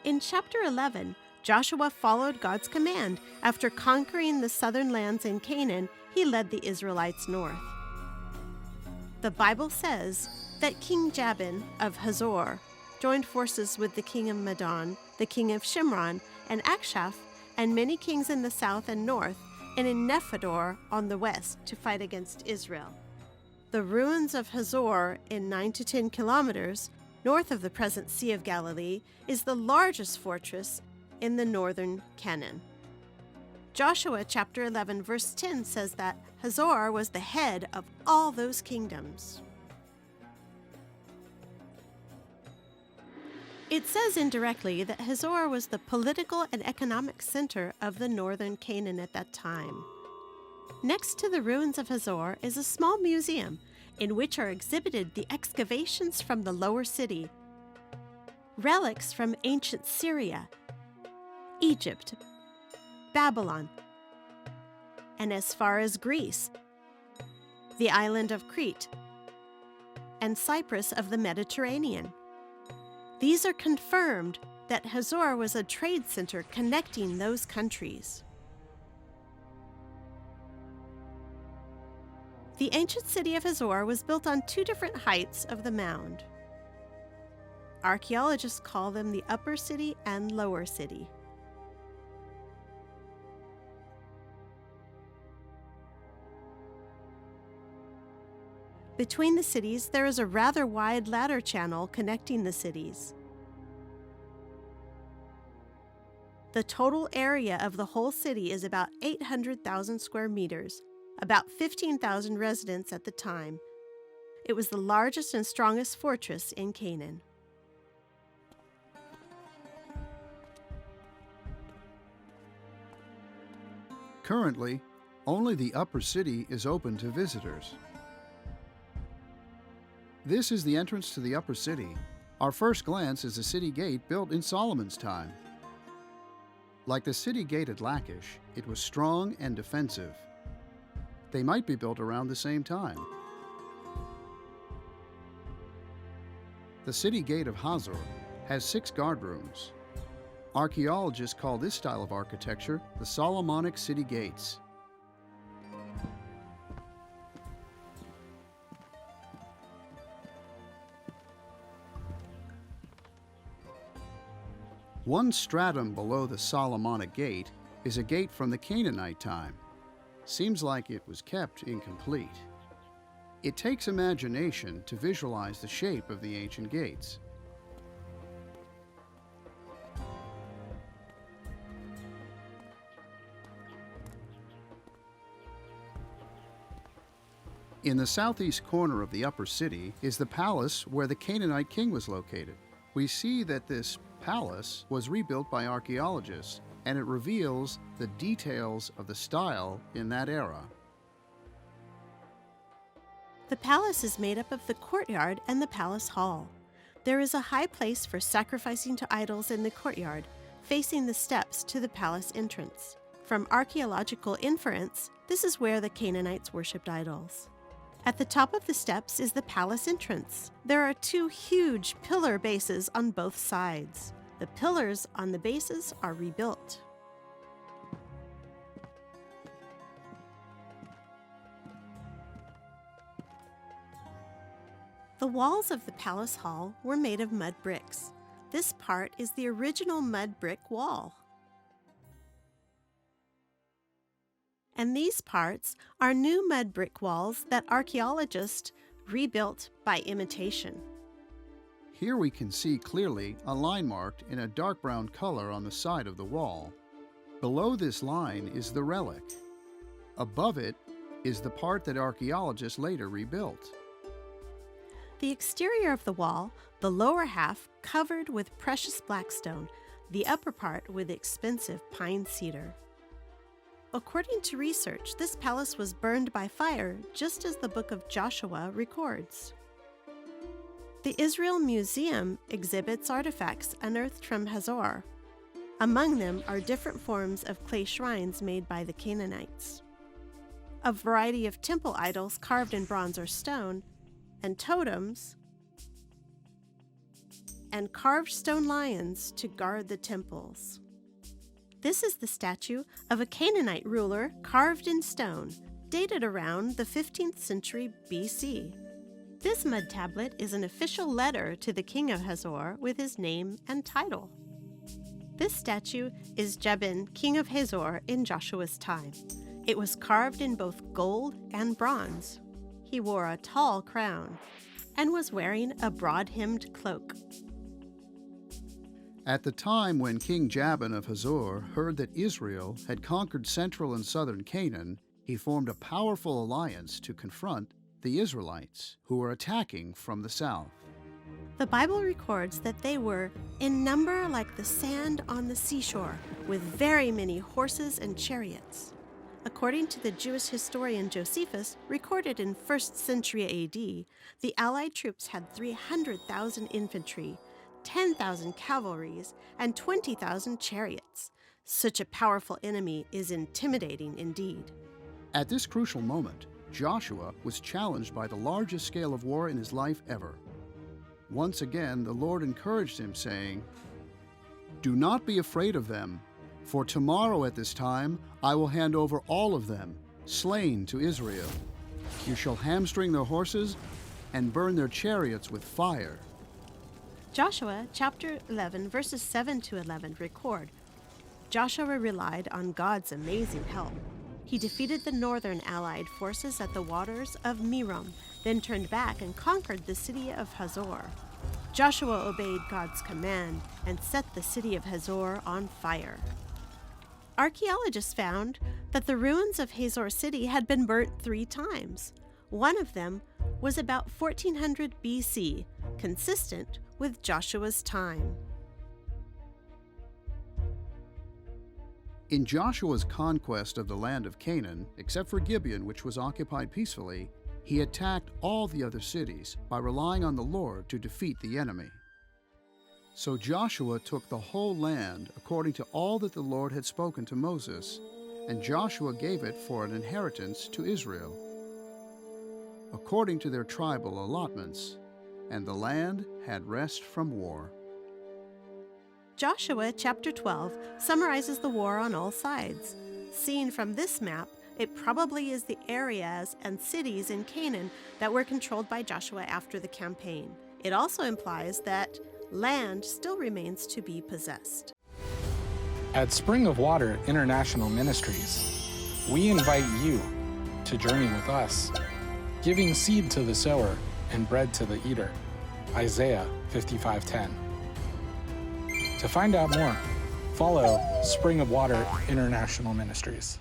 In chapter 11, Joshua followed God's command. After conquering the southern lands in Canaan, he led the Israelites north. The Bible says that King Jabin of Hazor joined forces with the king of Madon, the king of Shimron, and Akshaph, and many kings in the south and north, and in Nephador on the west to fight against Israel. The ruins of Hazor, in 9 to 10 kilometers north of the present Sea of Galilee, is the largest fortress in the northern Canaan. Joshua chapter 11 verse 10 says that Hazor was the head of all those kingdoms. It says indirectly that Hazor was the political and economic center of the northern Canaan at that time. Next to the ruins of Hazor is a small museum in which are exhibited the excavations from the lower city, relics from ancient Syria, Egypt, Babylon, and as far as Greece, the island of Crete, and Cyprus of the Mediterranean. These are confirmed that Hazor was a trade center connecting those countries. The ancient city of Hazor was built on two different heights of the mound. Archaeologists call them the Upper City and Lower City. Between the cities, there is a rather wide ladder channel connecting the cities. The total area of the whole city is about 800,000 square meters, about 15,000 residents at the time. It was the largest and strongest fortress in Canaan. Currently, only the upper city is open to visitors. This is the entrance to the upper city. Our first glance is a city gate built in Solomon's time. Like the city gate at Lachish, it was strong and defensive. They might be built around the same time. The city gate of Hazor has 6 guard rooms. Archaeologists call this style of architecture the Solomonic city gates. One stratum below the Solomonic gate is a gate from the Canaanite time. Seems like it was kept incomplete. It takes imagination to visualize the shape of the ancient gates. In the southeast corner of the upper city is the palace where the Canaanite king was located. We see that this palace was rebuilt by archaeologists, and it reveals the details of the style in that era. The palace is made up of the courtyard and the palace hall. There is a high place for sacrificing to idols in the courtyard, facing the steps to the palace entrance. From archaeological inference, this is where the Canaanites worshipped idols. At the top of the steps is the palace entrance. There are 2 huge pillar bases on both sides. The pillars on the bases are rebuilt. The walls of the palace hall were made of mud bricks. This part is the original mud brick wall. And these parts are new mud brick walls that archaeologists rebuilt by imitation. Here we can see clearly a line marked in a dark brown color on the side of the wall. Below this line is the relic. Above it is the part that archaeologists later rebuilt. The exterior of the wall, the lower half covered with precious blackstone, the upper part with expensive pine cedar. According to research, this palace was burned by fire, just as the book of Joshua records. The Israel Museum exhibits artifacts unearthed from Hazor. Among them are different forms of clay shrines made by the Canaanites, a variety of temple idols carved in bronze or stone, and totems, and carved stone lions to guard the temples. This is the statue of a Canaanite ruler carved in stone, dated around the 15th century BC. This mud tablet is an official letter to the king of Hazor with his name and title. This statue is Jabin, king of Hazor in Joshua's time. It was carved in both gold and bronze. He wore a tall crown and was wearing a broad-hemmed cloak. At the time when King Jabin of Hazor heard that Israel had conquered central and southern Canaan, he formed a powerful alliance to confront the Israelites, who were attacking from the south. The Bible records that they were in number like the sand on the seashore, with very many horses and chariots. According to the Jewish historian Josephus, recorded in 1st century AD, the Allied troops had 300,000 infantry, 10,000 cavalries, and 20,000 chariots. Such a powerful enemy is intimidating indeed. At this crucial moment, Joshua was challenged by the largest scale of war in his life ever. Once again, the Lord encouraged him, saying, "Do not be afraid of them, for tomorrow at this time I will hand over all of them, slain to Israel. You shall hamstring their horses and burn their chariots with fire." Joshua chapter 11, verses 7 to 11 record, Joshua relied on God's amazing help. He defeated the northern allied forces at the waters of Merom, then turned back and conquered the city of Hazor. Joshua obeyed God's command and set the city of Hazor on fire. Archaeologists found that the ruins of Hazor city had been burnt 3 times. One of them was about 1400 BC, consistent with Joshua's time. In Joshua's conquest of the land of Canaan, except for Gibeon, which was occupied peacefully, he attacked all the other cities by relying on the Lord to defeat the enemy. So Joshua took the whole land according to all that the Lord had spoken to Moses, and Joshua gave it for an inheritance to Israel, according to their tribal allotments, and the land had rest from war. Joshua chapter 12 summarizes the war on all sides. Seen from this map, it probably is the areas and cities in Canaan that were controlled by Joshua after the campaign. It also implies that land still remains to be possessed. At Spring of Water International Ministries, we invite you to journey with us, giving seed to the sower and bread to the eater. Isaiah 55:10. To find out more, follow Spring of Water International Ministries.